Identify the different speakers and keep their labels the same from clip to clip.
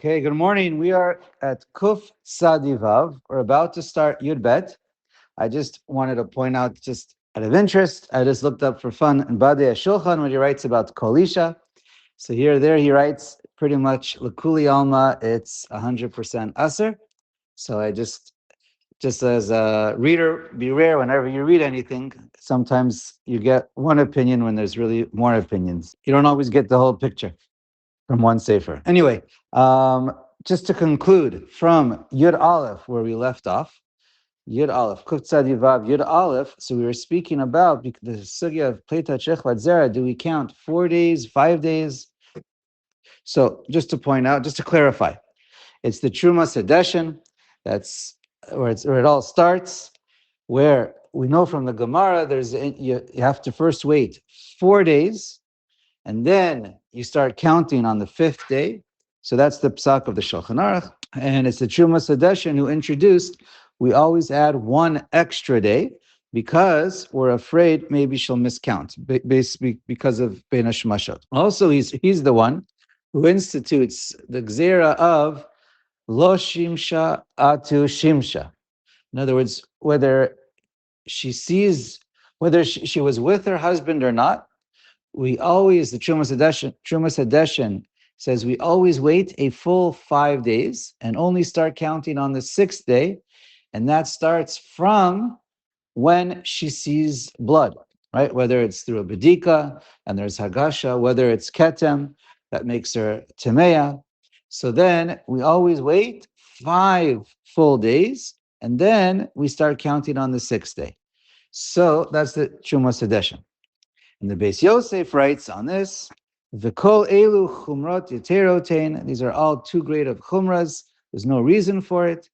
Speaker 1: Okay, good morning. We are at Kuf Sadivav. We're about to start Yud Bet. I just wanted to point out, just out of interest, I just looked up for fun in Badei Shulchan when he writes about Kolisha. So there he writes pretty much Lakuli Alma, it's 100% Aser. So I just as a reader, beware whenever you read anything. Sometimes you get one opinion when there's really more opinions. You don't always get the whole picture from one sefer. Anyway, just to conclude from Yud Aleph, where we left off, Yud Aleph, Kuf Tzadi Vav, Yud Aleph. So we were speaking about the sugya of Pleta Chechvat Zera. Do we count 4 days, 5 days? So just to point out, just to clarify, it's the Truma Sedeshin. That's where it all starts. Where we know from the Gemara, you have to first wait 4 days, and then you start counting on the 5th day. So that's the psak of the Shulchan Aruch, and it's the Truma Sedeshin who introduced. We always add one extra day because we're afraid maybe she'll miscount, basically because of Bein Hashmashot. Also, he's the one who institutes the gzera of Lo Shimsha Atu Shimsha. In other words, whether she was with her husband or not, we always, the Truma Sedeshin says we always wait a full 5 days and only start counting on the 6th day. And that starts from when she sees blood, right? Whether it's through a bedika and there's hagasha, whether it's ketem, that makes her temeya. So then we always wait 5 full days and then we start counting on the 6th day. So that's the Truma Sedeshin. And the Beis Yosef writes on this, V'kol elu chumrot yeterotein. These are all too great of chumras. There's no reason for it.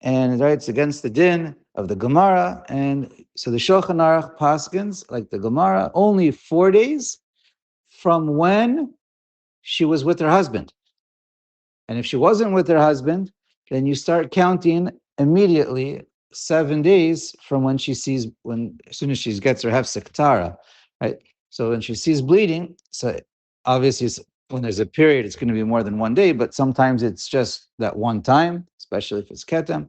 Speaker 1: And it writes against the din of the Gemara. And so the Shulchan Aruch paskins, like the Gemara, only 4 days from when she was with her husband. And if she wasn't with her husband, then you start counting immediately 7 days from when as soon as she gets her hefsek tara, right? So when she sees bleeding, so obviously when there's a period, it's going to be more than 1 day, but sometimes it's just that one time, especially if it's ketem.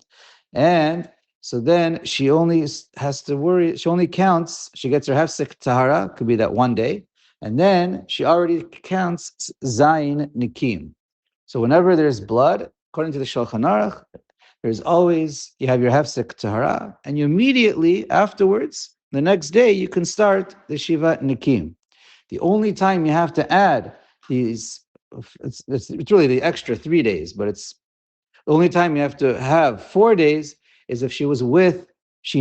Speaker 1: And so then she only has to worry, she only counts, she gets her hefsek tahara, could be that 1 day, and then she already counts zayin nikim. So whenever there's blood, according to the Shulchan Aruch, you have your hefsek tahara, and you immediately afterwards, the next day, you can start the shiva nikim. The only time you have to add these, it's really the extra 3 days, but it's the only time you have to have 4 days is if she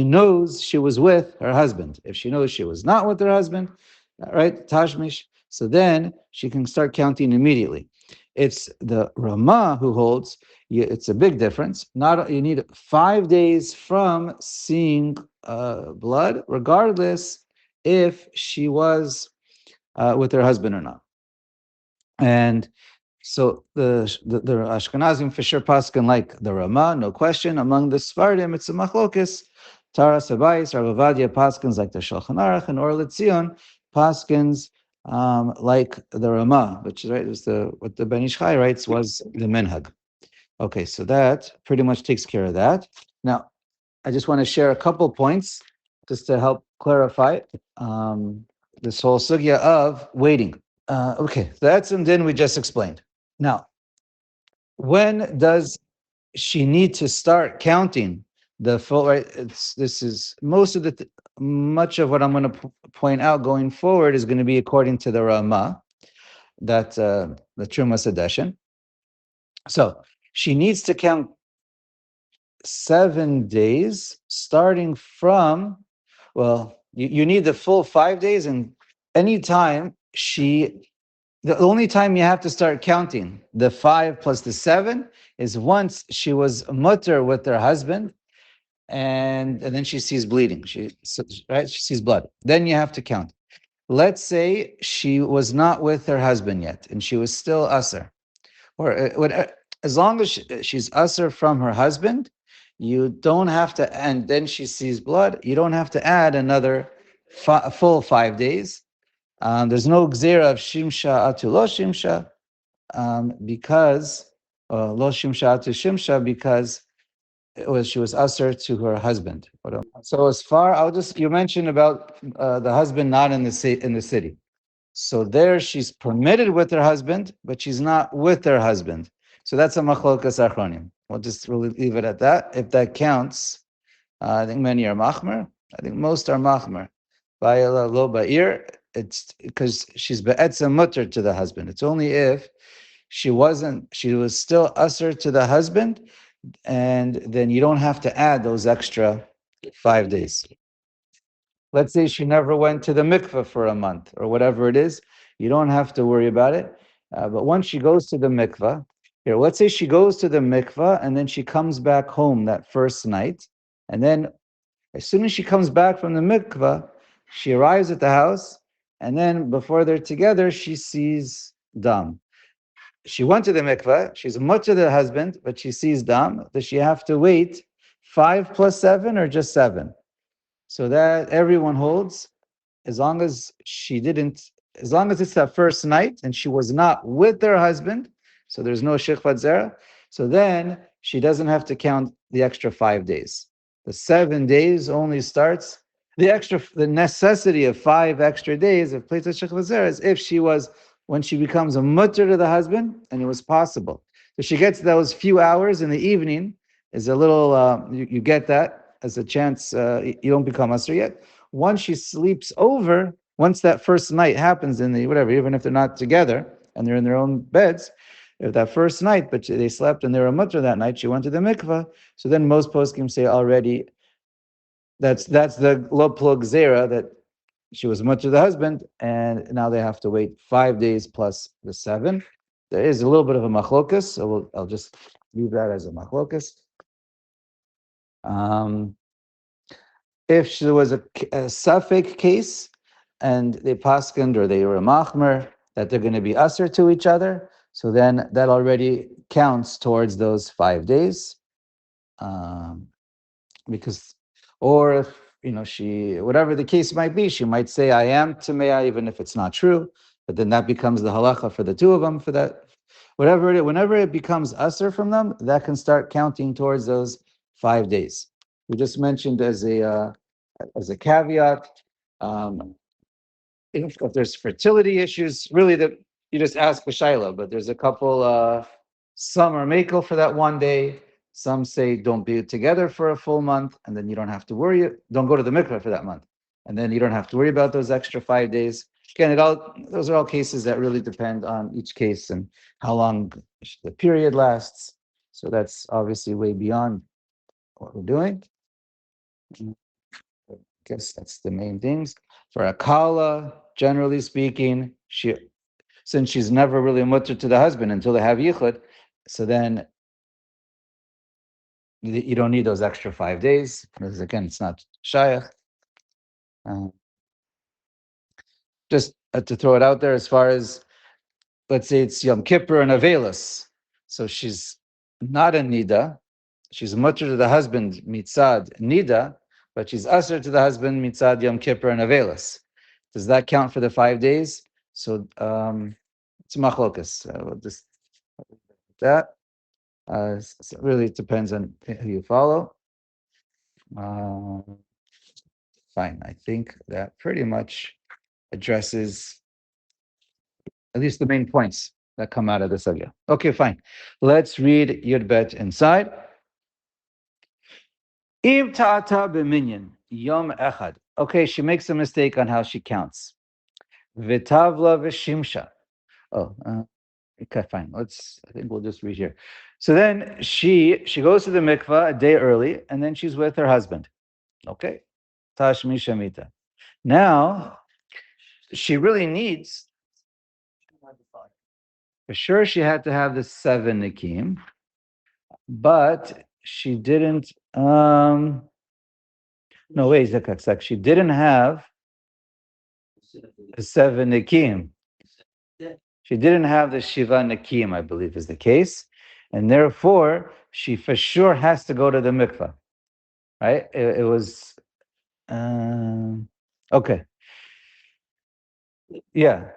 Speaker 1: knows she was with her husband. If she knows she was not with her husband, right, tashmish, so then she can start counting immediately. It's the Ramah who holds, it's a big difference. You need 5 days from seeing blood, regardless if she was with her husband or not. And so the Ashkenazim for sure paskin like the Ramah, no question. Among the Sfardim, it's a machlokis. Tara Sabayis, Rav Avadia paskins like the Shulchan Aruch, and Or Letzion paskins like the Ramah, which is right, what the Ben Ish Chai writes was the minhag. Okay, so that pretty much takes care of that. Now, I just want to share a couple points just to help clarify this whole sugya of waiting. Okay, that's and then we just explained. Now, when does she need to start counting the full? Right, this is much of what I'm going to point out going forward is going to be according to the Ramah, that the Truma Sedeshin. So she needs to count 7 days, starting from, you need the full 5 days, and anytime the only time you have to start counting the 5 plus the 7 is once she was mutter with her husband, and then she sees bleeding. She sees blood. Then you have to count. Let's say she was not with her husband yet, and she was still usher, or as long as she's usher from her husband, you don't have to. And then she sees blood. You don't have to add another full 5 days. There's no gzera of shimsha atu lo shimsha, because lo shimsha to shimsha because she was usher to her husband. So as far, you mentioned about the husband not in the city. So there she's permitted with her husband, but she's not with her husband. So that's a machlokas achronim. We'll just really leave it at that. If that counts, I think many are machmer. I think most are machmer. Ba'ila lo ba'ir, it's because she's be'etzem mutter to the husband. It's only if she was still usher to the husband, and then you don't have to add those extra 5 days. Let's say she never went to the mikvah for a month or whatever it is, you don't have to worry about it. But once she goes to the mikvah, here, let's say she goes to the mikvah and then she comes back home that first night. And then as soon as she comes back from the mikvah, she arrives at the house. And then before they're together, she sees dam. She went to the mikvah, she's much to the husband, but she sees dam. Does she have to wait 5 plus 7 or just 7? So that everyone holds as long as she didn't, as long as it's that first night and she was not with her husband, so there's no shechvat zera, so then she doesn't have to count the extra 5 days. The 7 days only starts, the necessity of 5 extra days of pleit shechvat zera is if she was, when she becomes a mutter to the husband, and it was possible. So she gets those few hours in the evening, is a little, you get that as a chance, you don't become usher yet. Once she sleeps over, once that first night happens in the whatever, even if they're not together and they're in their own beds, if that first night, but they slept and they were a mutter that night, she went to the mikvah. So then most poskim say already that's the lo plug zera that she was mutter to the husband, and now they have to wait 5 days plus the 7. There is a little bit of a machlokas, so I'll just leave that as a machlokas. If there was a suffix case and they paskened or they were a machmer that they're going to be usher to each other, so then that already counts towards those 5 days. Because, or if, she, whatever the case might be, she might say, I am Tamea, even if it's not true, but then that becomes the halacha for the two of them, for that, whatever it is, whenever it becomes usher from them, that can start counting towards those 5 days. We just mentioned as a caveat, if there's fertility issues, really that you just ask for Shiloh, but there's a couple, some are makel for that one day. Some say don't be together for a full month, and then you don't have to worry. Don't go to the mikveh for that month, and then you don't have to worry about those extra 5 days. Again, those are all cases that really depend on each case and how long the period lasts. So that's obviously way beyond what we're doing. I guess that's the main things. For a kala, generally speaking, since she's never really mutter to the husband until they have yichud, so then you don't need those extra 5 days, because again, it's not shayach. Just to throw it out there, as far as, let's say it's Yom Kippur and Avelis, so she's not a Niddah, she's mutter to the husband mitzad Niddah, but she's usher to the husband mitzad Yom Kippur and Avelis. Does that count for the 5 days? So it's machlokas. We'll just that. So it really depends on who you follow. Fine. I think that pretty much addresses at least the main points that come out of this sugya. Okay, fine. Let's read Yud Bet inside. Im ta'ata b'minyan yom echad. Okay, she makes a mistake on how she counts. V'tavla v'shimsha. Oh, okay, fine. I think we'll just read here. So then she goes to the mikvah a day early, and then she's with her husband. Okay, Tashmi Shamita. Now she really needs, for sure, she had to have the 7 nikim, but she didn't. No, wait, Zakak. She didn't have the 7 nikim. She didn't have the Shiva Nakim, I believe is the case. And therefore, she for sure has to go to the mikvah. Right? It was, okay. Yeah.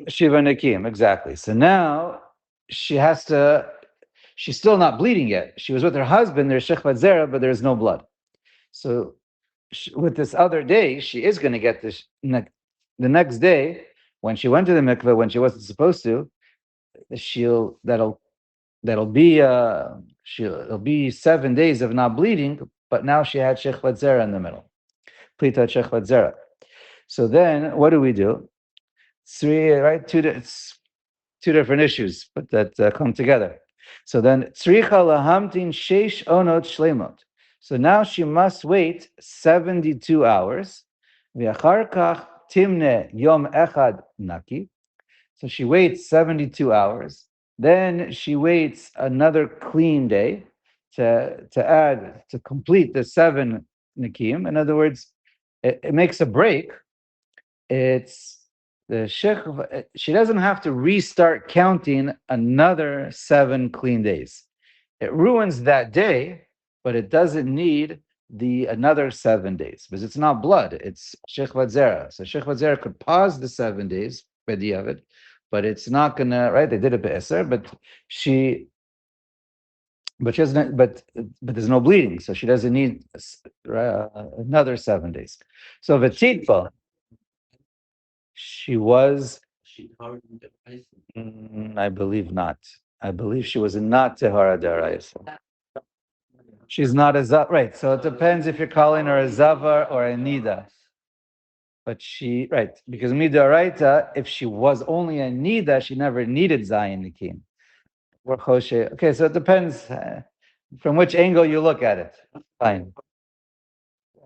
Speaker 1: Shiva Nakim, exactly. So now, she has to. She's still not bleeding yet. She was with her husband. There's shechvat zera, but there's no blood. So with this other day, she is going to get this. The next day, when she went to the mikveh when she wasn't supposed to, she'll that'll be it'll be 7 days of not bleeding. But now she had shechvat zera in the middle. Plita shechvat zera. So then, what do we do? Three, right? It's two different issues, but that come together. So then, tzricha lahamtin sheish onot shlemot. So now she must wait 72 hours. V'achar kach timne yom echad naki. So she waits 72 hours. Then she waits another clean day to complete the 7 nikim. In other words, it makes a break. It's the sheikh. She doesn't have to restart counting another 7 clean days. It ruins that day, but it doesn't need the another 7 days because it's not blood. It's shechvat zera. So shechvat zera could pause the 7 days b'diavad, but it's not gonna. Right? They did it be'eser, but she. But she doesn't. But there's no bleeding, so she doesn't need another 7 days. So v'titba. She was. I believe not. I believe she was not Tehara Daraisa. She's not a Zav. Right. So it depends if you're calling her a Zavar or a Niddah. But she, right, because Midoraita, if she was only a Niddah, she never needed Zayin Nikim. Or Choshe. Okay, so it depends from which angle you look at it. Fine.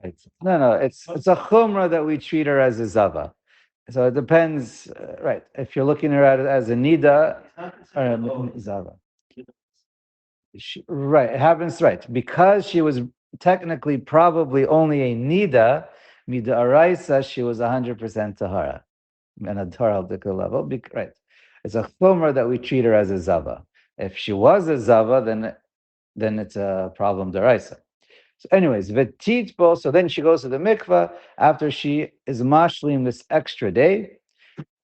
Speaker 1: Right. No, it's a Chumrah that we treat her as a Zava. So it depends, right? If you're looking at it as a nida or a zava, right? It happens, right? Because she was technically probably only a nida, mida araisa, she was 100% tahara, and a tahara level, right? It's a chomer that we treat her as a zava. If she was a zava, then it's a problem daraisa. So, anyways, vetitbo. So then she goes to the mikvah after she is mashlim this extra day.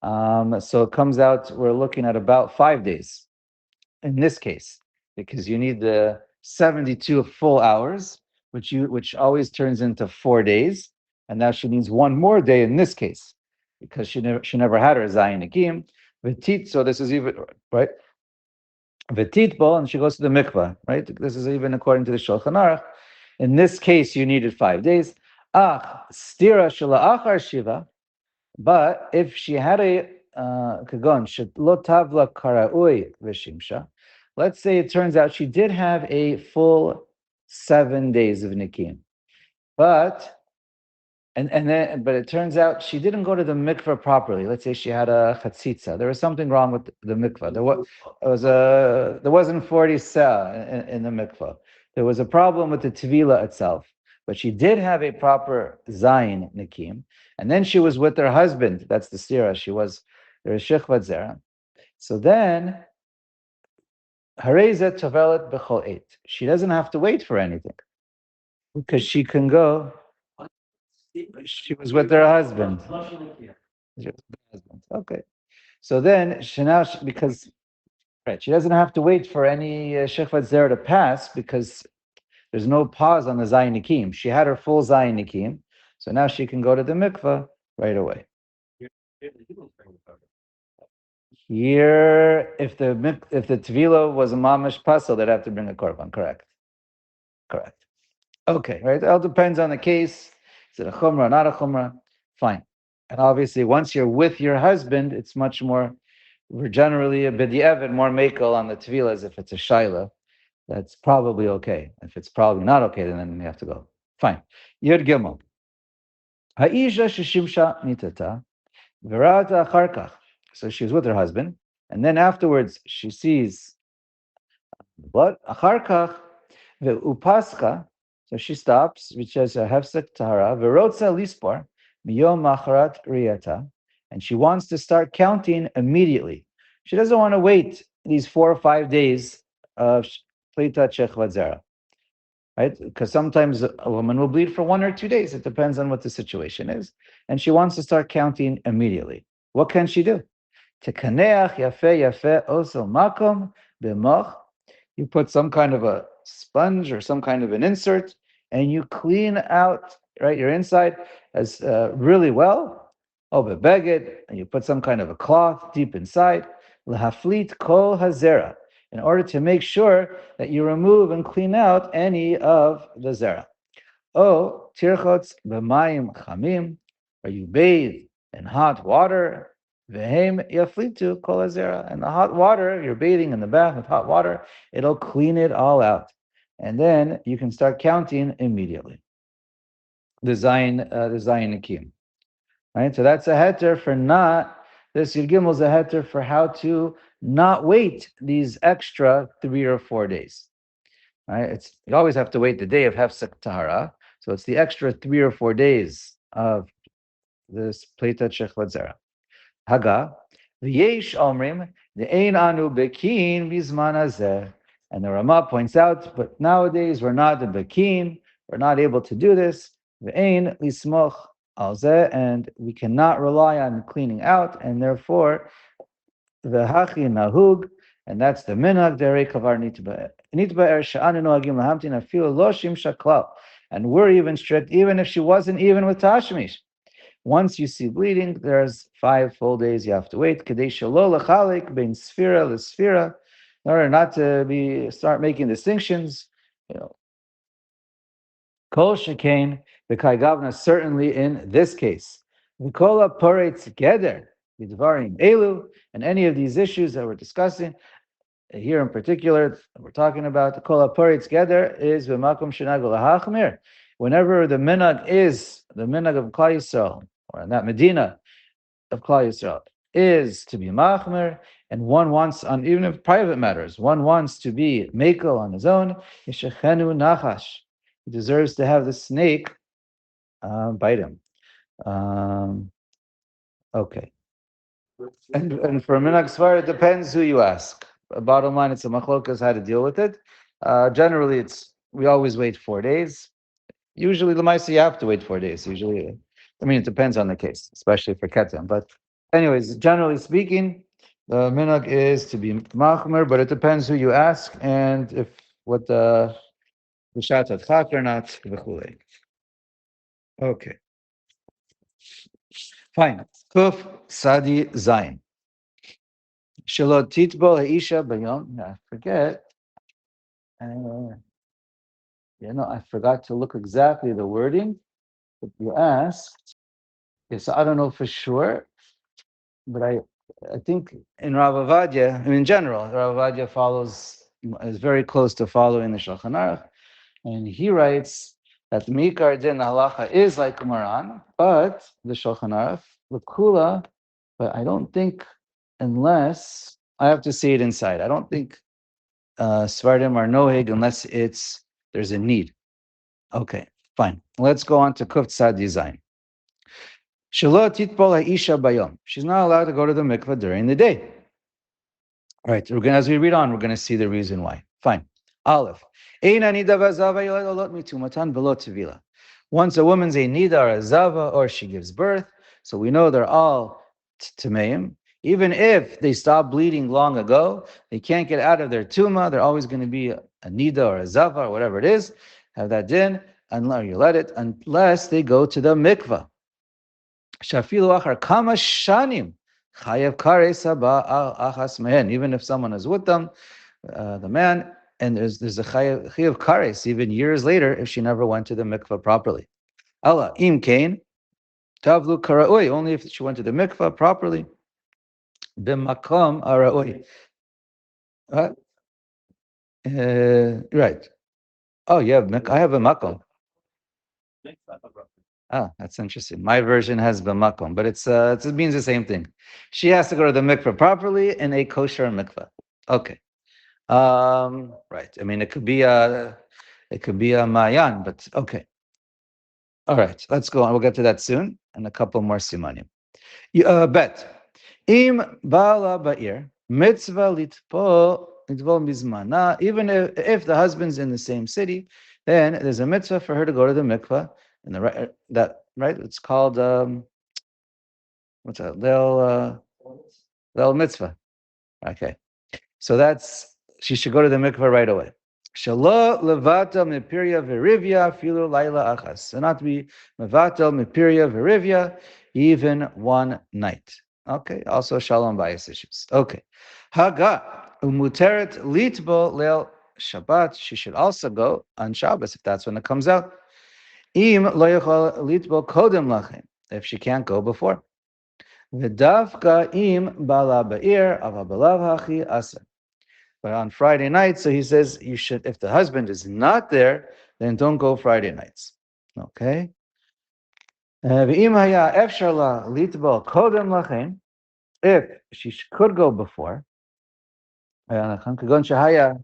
Speaker 1: So it comes out, we're looking at about 5 days in this case, because you need the 72 full hours, which always turns into 4 days. And now she needs one more day in this case, because she never had her Zayin Akim. Vitit, so this is even, right? Vititbo, and she goes to the mikvah, right? This is even according to the Shulchan Aruch. In this case, you needed 5 days. Stira shela achar shiva. But if she had a kagon lo tavla karaui v'shimsha, let's say it turns out she did have a full 7 days of nikim, but but it turns out she didn't go to the mikvah properly. Let's say she had a chatzitza. There was something wrong with the mikvah. There wasn't 40 sa in the mikvah. There was a problem with the tvila itself. But she did have a proper zayin nikim, and then she was with her husband. That's the sira. There was shechvat zera. So then hareza tovelet bechol eight. She doesn't have to wait for anything because she can go. She was with her husband. She was with her husband. Okay. So then because right, she doesn't have to wait for any shechvat zera to pass because there's no pause on the zayin nikim. She had her full zayin nikim, so now she can go to the mikvah right away. Here, if the tvila was a mamish pasel, they'd have to bring a korban. Correct. Okay, right. It all depends on the case. Is it a chumrah, not a chumrah? Fine. And obviously, once you're with your husband, it's much more. We're generally a b'di'evet, more makel on the tvilas if it's a shaila. That's probably okay. If it's probably not okay, then you have to go. Fine. Yud Gimel. Ha'isha sheshimsha mitata v'ra'ata achar kach. So she was with her husband, and then afterwards she sees what achar kach ve'upascha. So she stops, which says a hefsek tahara v'rotza lispor miyom macharat riyata, and she wants to start counting immediately. She doesn't want to wait these 4 or 5 days of plita chechvat zera, right? Because sometimes a woman will bleed for 1 or 2 days. It depends on what the situation is, and she wants to start counting immediately. What can she do? Tekaneach yafe yafe oso makom b'moch. You put some kind of a sponge or some kind of an insert, and you clean out right your inside as really well. Oh, bebeged, and you put some kind of a cloth deep inside. Lahaflit kol hazera, in order to make sure that you remove and clean out any of the zera. Oh, tirchotz b'mayim chamim, or you bathe in hot water. Vehem yaflitu kol hazera, and the hot water, you're bathing in the bath with hot water, it'll clean it all out. And then you can start counting immediately. The Zayin Akim. Right? So that's a heter for not, this Yud Gimel is a heter for how to not wait these extra 3 or 4 days. Right? You always have to wait the day of Hefsek Tahara. So it's the extra 3 or 4 days of this Pleta Shechvat Zera. Haga, v'yesh omrim, de'ein anu bekin bizman hazeh. And the Ramah points out, but nowadays we're not in bekin, we're not able to do this. V'ein lismoch al zeh, and we cannot rely on cleaning out, and therefore v'hachi nahug, and that's the minhag derei kavar nitba'er. Nitba'er sha'anu noagim lahamtin afilu lo shimsha klal. And we're even strict, even if she wasn't even with Tashmish. Once you see bleeding, there's 5 full days you have to wait. Kadesh lo lachalik bein sfira l'sfira, in order not to start making distinctions. You know, kol shekain b'kai gavna, certainly in this case. V'kola poretz together b'dvarim elu, and any of these issues that we're discussing here in particular, we're talking about the kol poretz together is v'makom shenag l'hachmir. Whenever the minhag is the minhag of Klal Yisrael, or in that Medina of Klal Yisrael, is to be machmer, and one wants, on even if private matters, one wants to be mekel on his own, yishachenu nachash. He deserves to have the snake bite him. Okay. And for minhag svar, it depends who you ask. Bottom line, it's a machlokas how to deal with it. Generally, we always wait 4 days. Usually, Lamaisa, you have to wait 4 days. Usually, it depends on the case, especially for ketem. But, anyways, generally speaking, the minhag is to be machmer, but it depends who you ask and if what the shat chak or not. V'chulei. Okay, fine. Kuf sadi zayin. Shalot titbol ha'isha bayom. I forget. I forgot to look exactly the wording. But you asked. Yes, I don't know for sure, but I think in Rav Avadia, in general, Rav Avadia is very close to following the Shulchan Aruch, and he writes that the Mikar Din Halacha is like Umaran, but the Shulchan Aruch, the Kula, but I don't think, unless, I have to see it inside, I don't think Svardim are noheg unless there's a need. Okay, fine. Let's go on to Kuf Tzad Design. Shalot titpol ha'isha bayom. She's not allowed to go to the mikvah during the day. All right, as we read on, we're going to see the reason why. Fine. Aleph. Once a woman's a nida or a zava, or she gives birth, so we know they're all tameim. Even if they stop bleeding long ago, they can't get out of their tuma. They're always going to be a nida or a zava or whatever it is. Have that din, unless you let it, unless they go to the mikvah. Shafilu achar kama shanim chayav kares haba achas mehen. Even if someone is with them, the man, and there's a chayav kares even years later if she never went to the mikvah properly. Allah im kain tavlu karaoi, only if she went to the mikvah properly. B'makom araoi. Right. Oh, yeah, I have a makom. Ah, that's interesting. My version has b'makom, but it means the same thing. She has to go to the mikvah properly in a kosher mikvah. Okay. Right. It could be a mayan, but okay. All right, let's go on. We'll get to that soon, and a couple more simanim. Bet. Im bala ba'ir mitzvah litpo mizmana. Even if the husband's in the same city, then there's a mitzvah for her to go to the mikvah. And right, it's called what's that? the mitzvah. Okay. So that's, she should go to the mikvah right away. Shalo levata mipirya verivya filu laila achas. So not to be levata mipirya verivya, even one night. Okay, also shalom bias issues. Okay. Haga umuteret litbo leil Shabbat. She should also go on Shabbos if that's when it comes out. Im lo yachol litbo kodem lachem. If she can't go before. V'davka im bala ba'ir avabalav hachi asa. But on Friday night, so he says you should, if the husband is not there, then don't go Friday nights. Okay? V'im haya efshar la litbo kodem lachem. If she could go before, kagon shahaya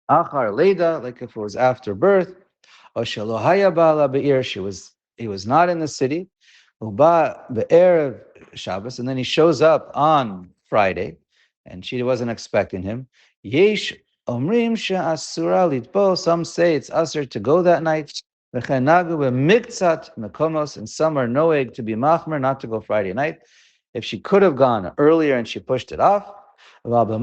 Speaker 1: achar leda, like if it was after birth, or shalohaya bala be'ir, he was not in the city, uba be'erev Shabbos, and then he shows up on Friday, and she wasn't expecting him. Yesh omrim she'asura litbo. Some say it's usher to go that night. V'chenagu b'miktzat mekomos, and some are noeg to be machmer, not to go Friday night. If she could have gone earlier and she pushed it off, but if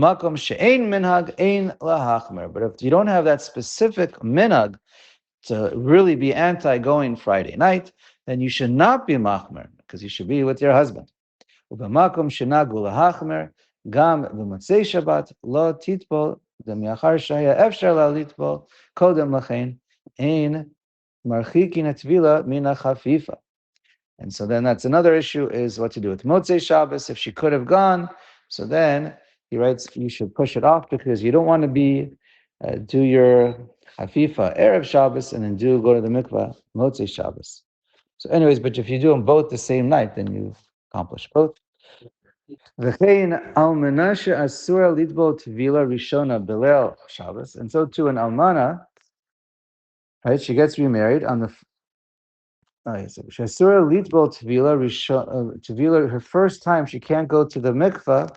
Speaker 1: you don't have that specific minhag to really be anti-going Friday night, then you should not be machmer, because you should be with your husband. Gam b'motzei Shabbat lo titpol demiachar shaya efshar la litpol kodem lachein ein marchikin etvila mina chafifa. And so then that's another issue, is what to do with motzei Shabbos. If she could have gone, so then he writes you should push it off, because you don't want to be do your chafifa erev Shabbos and then go to the mikvah motzei Shabbos. So anyways, but if you do them both the same night, then you accomplish both. V'chein almana she'asura litbo tvila rishona belel Shabbos, and so too an almana, right? She gets remarried on the. She'asura litbo tvila rishona tvila. Her first time, she can't go to the mikvah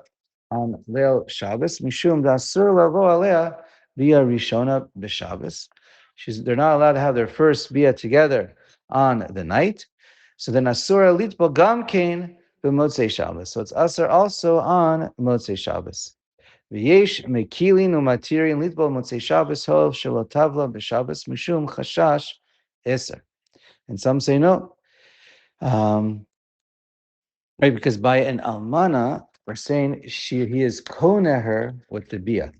Speaker 1: on Leil Shabbos. Mishum da'asur lavo alea bia rishona b'Shabbos. They're not allowed to have their first bia together on the night. So then asura litbo gam kain b'motzei Shabbos. So it's asur also on motzei Shabbos. V'yesh mekilin u'matirin litbo motzei Shabbos hov shelo tavla b'Shabbos mishum chashash eser. And some say no. Right, because by an almana, we're saying he is kona her with the bia.